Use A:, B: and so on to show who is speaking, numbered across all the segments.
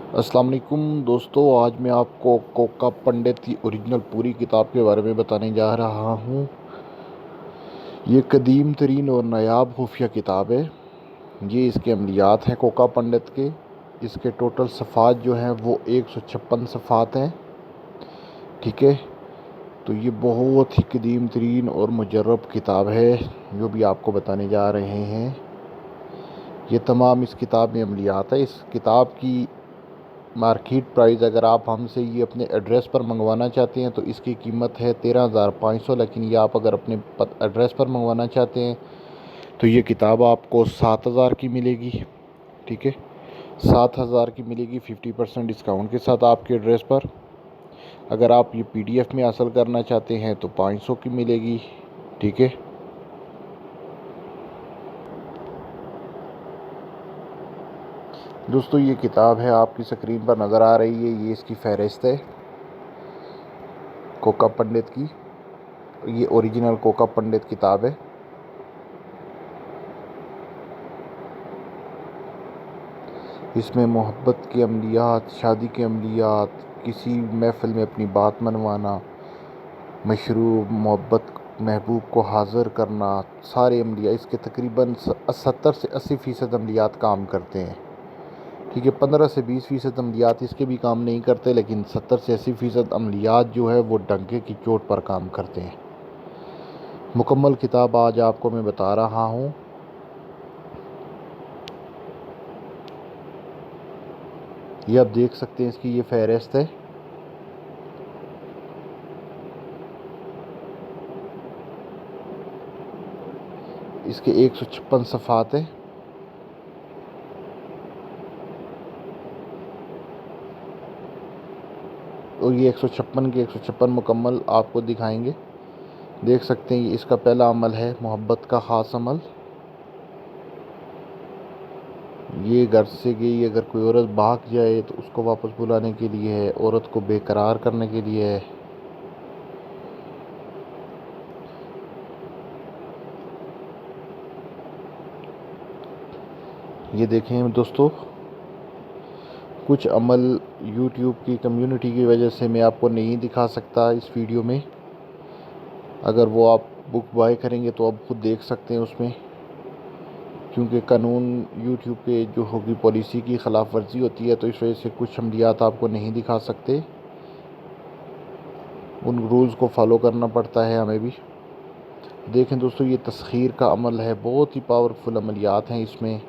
A: अस्सलाम वालेकुम दोस्तों, आज मैं आपको कोका पंडित की ओरिजिनल पूरी किताब के बारे में बताने जा रहा हूँ। ये कदीम तरीन और नायाब खुफिया किताब है। ये इसके अमलियात हैं कोका पंडित के। इसके टोटल सफ़ात जो हैं वो 156 सफ़ात हैं। ठीक है, तो ये बहुत ही कदीम तरीन और मुजर्रब किताब है जो भी आपको बताने जा रहे हैं। ये तमाम इस किताब में अमलियात है। इस किताब की मार्केट प्राइस अगर आप हमसे ये अपने एड्रेस पर मंगवाना चाहते हैं तो इसकी कीमत है 13,500, लेकिन ये आप अगर अपने एड्रेस पर मंगवाना चाहते हैं तो ये किताब आपको 7,000 की मिलेगी। ठीक है, 7,000 की मिलेगी 50% डिस्काउंट के साथ आपके एड्रेस पर। अगर आप ये PDF में हासिल करना चाहते हैं तो 500 की मिलेगी। ठीक है, दोस्तों ये किताब है आपकी स्क्रीन पर नज़र आ रही है। ये इसकी फ़हरिस्त है कोका पंडित की। ये ओरिजिनल कोका पंडित किताब है। इसमें मोहब्बत के अमलियात, शादी के अमलियात, किसी महफ़िल में अपनी बात मनवाना, मशरूब, मोहब्बत, महबूब को हाज़िर करना, सारे अमलिया इसके तकरीबन 70 से 80% अमलियात काम करते हैं। ठीक है, 15 से 20% अमलियात इसके भी काम नहीं करते, लेकिन 70 से 80% अमलियात जो है वो डंके की चोट पर काम करते हैं। मुकम्मल किताब आज आपको मैं बता रहा हूँ। ये आप देख सकते हैं, इसकी ये फ़हरिस्त है। इसके 156 सफ़ात हैं। और ये 156 के 156 मुकम्मल आपको दिखाएंगे। देख सकते हैं, ये इसका पहला अमल है मोहब्बत का ख़ास अमल। ये घर से गई अगर कोई औरत भाग जाए तो उसको वापस बुलाने के लिए है, औरत को बेकरार करने के लिए है। ये देखें दोस्तों, कुछ अमल YouTube की कम्युनिटी की वजह से मैं आपको नहीं दिखा सकता इस वीडियो में। अगर वो आप बुक बाय करेंगे तो आप खुद देख सकते हैं उसमें, क्योंकि कानून YouTube पे जो होगी पॉलिसी की ख़िलाफ़ वर्जी होती है, तो इस वजह से कुछ अमलियात आपको नहीं दिखा सकते। उन रूल्स को फॉलो करना पड़ता है हमें भी। देखें दोस्तों, ये तस्खीर का अमल है, बहुत ही पावरफुल अमलियात हैं इसमें।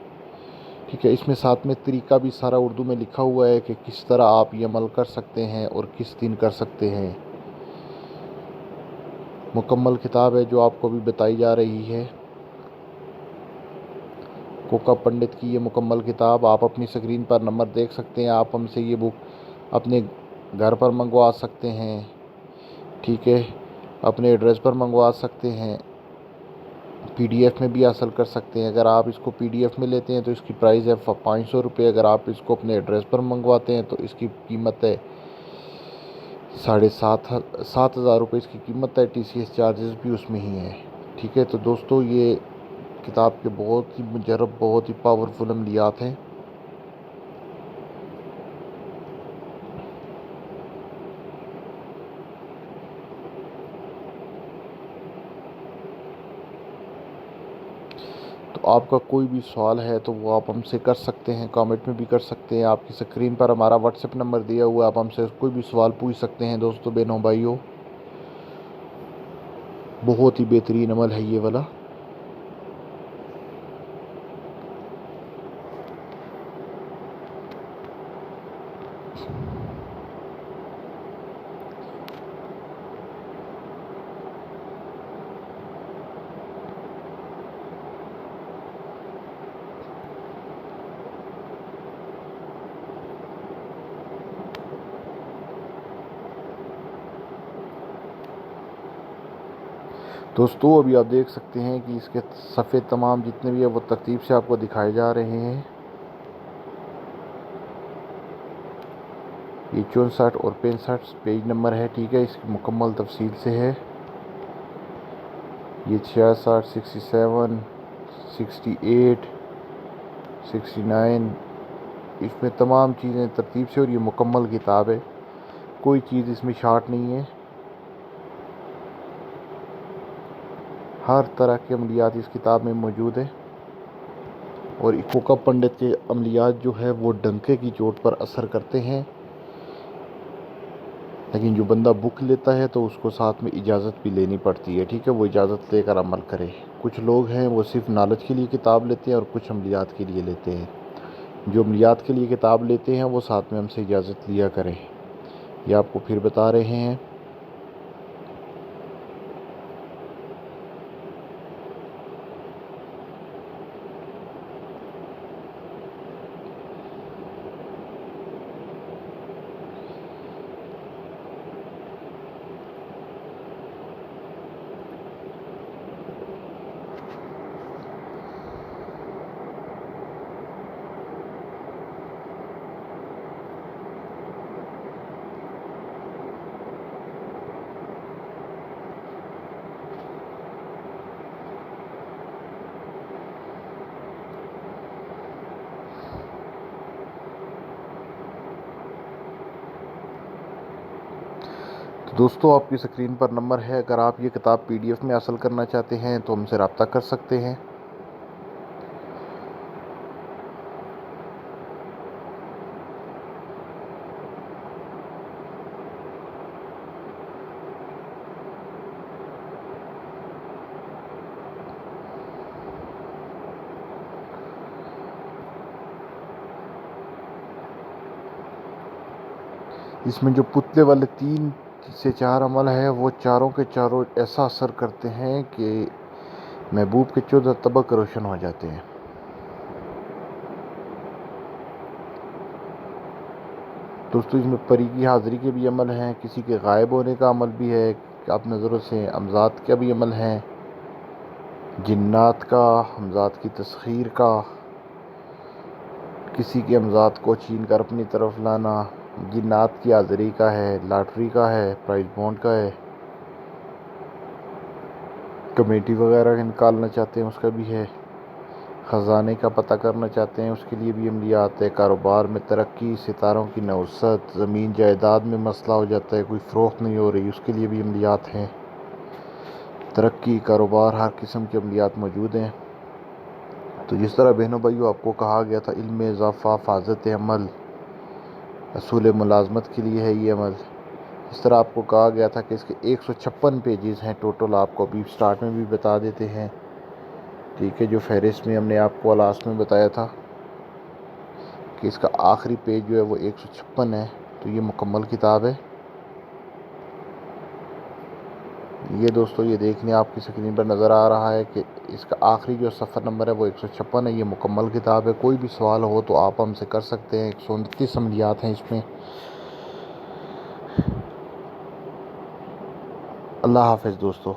A: ठीक है, इसमें साथ में तरीका भी सारा उर्दू में लिखा हुआ है कि किस तरह आप ये अमल कर सकते हैं और किस दिन कर सकते हैं। मुकम्मल किताब है जो आपको भी बताई जा रही है, कोका पंडित की ये मुकम्मल किताब। आप अपनी स्क्रीन पर नंबर देख सकते हैं। आप हमसे ये बुक अपने घर पर मंगवा सकते हैं। ठीक है, अपने एड्रेस पर मंगवा सकते हैं। PDF में भी हासिल कर सकते हैं। अगर आप इसको PDF में लेते हैं तो इसकी प्राइस है 500 रुपये। अगर आप इसको अपने एड्रेस पर मंगवाते हैं तो इसकी कीमत है 7,500 रुपये इसकी कीमत है। TCS चार्जेस भी उसमें ही है। ठीक है, तो दोस्तों ये किताब के बहुत ही मुजर्रब, बहुत ही पावरफुल अमलियात हैं। तो आपका कोई भी सवाल है तो वो आप हमसे कर सकते हैं, कमेंट में भी कर सकते हैं। आपकी स्क्रीन पर हमारा WhatsApp नंबर दिया हुआ है, आप हमसे कोई भी सवाल पूछ सकते हैं। दोस्तों, बहनों, भाइयों, बहुत ही बेहतरीन अमल है ये वाला। दोस्तों, अभी आप देख सकते हैं कि इसके सफ़े तमाम जितने भी है वो तरतीब से आपको दिखाए जा रहे हैं। ये 64 और 65 पेज नंबर है। ठीक है, इसकी मुकम्मल तफसील से है। ये 66, 67, 68, 69, इसमें तमाम चीज़ें तरतीब से, और ये मुकम्मल किताब है, कोई चीज़ इसमें शार्ट नहीं है। हर तरह के अमलियात इस किताब में मौजूद है। और कोका पंडित के अमलियात जो है वो डंके की चोट पर असर करते हैं, लेकिन जो बंदा बुक लेता है तो उसको साथ में इजाज़त भी लेनी पड़ती है। ठीक है, वो इजाज़त लेकर अमल करे। कुछ लोग हैं वो सिर्फ नॉलेज के लिए किताब लेते हैं और कुछ अमलियात के लिए लेते हैं। जो अमलियात के लिए किताब लेते हैं वो साथ में हमसे इजाज़त लिया करें, ये आपको फिर बता रहे हैं। तो दोस्तों, आपकी स्क्रीन पर नंबर है, अगर आप ये किताब PDF में हासिल करना चाहते हैं तो हमसे रब्ता कर सकते हैं। इसमें जो पुतले वाले 3 से 4 अमल है वो चारों के चारों ऐसा असर करते हैं कि महबूब के 14 तबक रोशन हो जाते हैं। दोस्तों, इसमें परी की हाज़िरी के भी अमल हैं, किसी के गायब होने का अमल भी है, आप नज़रों से अमज़ात का भी अमल है, जिन्नात का, अमज़ात की तस्खीर का, किसी के अमज़ात को छीन कर अपनी तरफ लाना, जिन्नात की हाज़िरी का है, लॉटरी का है, प्राइज बॉन्ड का है, कमेटी वगैरह निकालना चाहते हैं उसका भी है, ख़जाने का पता करना चाहते हैं उसके लिए भी अमलियात है, कारोबार में तरक्की, सितारों की नवसत, ज़मीन जायदाद में मसला हो जाता है, कोई फ़रोख्त नहीं हो रही, उसके लिए भी अमलियात हैं। तरक्की, कारोबार, हर किस्म के अमलियात मौजूद हैं। तो जिस तरह बहनों भाइयों आपको कहा गया था, इल्म में इज़ाफ़ा, फ़ाज़त अमल, असूल मुलाज़मत के लिए है ये अमल। इस तरह आपको कहा गया था कि इसके 156 पेजेस हैं टोटल, आपको अभी स्टार्ट में भी बता देते हैं। ठीक है, जो फहरिस्त में हमने आपको लास्ट में बताया था कि इसका आखिरी पेज जो है वो 156 है। तो ये मुकम्मल किताब है। ये दोस्तों, ये देखने आपकी स्क्रीन पर नज़र आ रहा है कि इसका आखिरी जो सफ़र नंबर है वो 156 है। ये मुकम्मल किताब है। कोई भी सवाल हो तो आप हमसे कर सकते हैं। 129 अमलियात हैं इसमें। अल्लाह हाफ़िज़ दोस्तों।